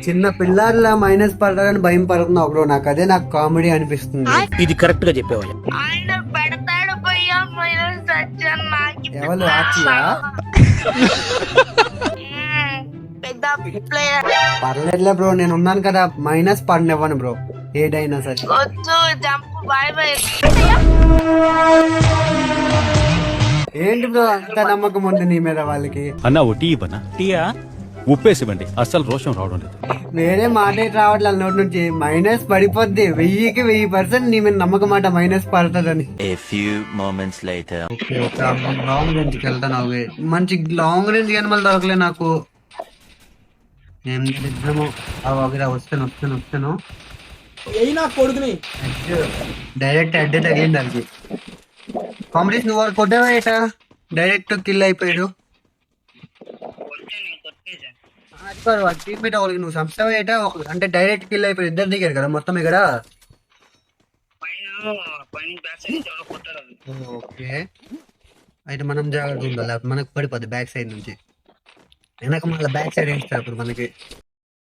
చిన్న పిల్లర్లా మైనస్ పడతారని భయం పడుతున్నావు బ్రో. నాకు కామెడీ అనిపిస్తుంది. ఇది కరెక్ట్ గా చెప్పేవా? ఆయన పెడతాడు భయ్యా మైనస్ సజ్జన్ నాకు ఎవరు ఆచియా? పెద్ద ప్లేయర్. పర్లేదులే బ్రో, నేను ఉన్నాను కదా, మైనస్ పడినవ్వను బ్రో ఏదైనా సరే. వద్దు జంప్ బాయ్ బాయ్. ఏంటి బ్రో అంత నమ్మకం ఉంది నీ మీద వాళ్ళకి? అన్న ఓ టీ ఇవ్వనా? టీయా ఉప్పేసివ్వండి, అస్సలు రోషం రావడం లేదు. వేరే మాట రావట్లే నోటి నుంచి. మైనస్ పడిపోద్ది 1000% నీ మీద నమ్మకం మాట మైనస్ పడుతుందని. A few moments later. Long range కి వెళ్తాను. మంచి లాంగ్ రేంజ్ కానీ మళ్ళీ దొరకలే నాకు. ఏం చేద్దాము? వస్తాను డైరెక్ట్ అడ్డే తగిలింది దానికి. కాంపిటీషన్ నువ్వు కొట్టావా ఏట? డైరెక్ట్ కిల్ అయిపోయాడు. టీమ్మేట్ వాళ్ళకి నువ్వు సంస్థ ఏట అంటే డైరెక్ట్ కిల్ అయిపోయాడు. ఇద్దరు దిగారు కదా మొత్తం ఇక్కడ. ఓకే అయితే మనం జాగ్రత్త ఉండాలి, మనకు పడిపోద్ది బ్యాక్ సైడ్ నుంచి. వెనక మళ్ళీ బ్యాక్ సైడ్ వేస్తారు మనకి.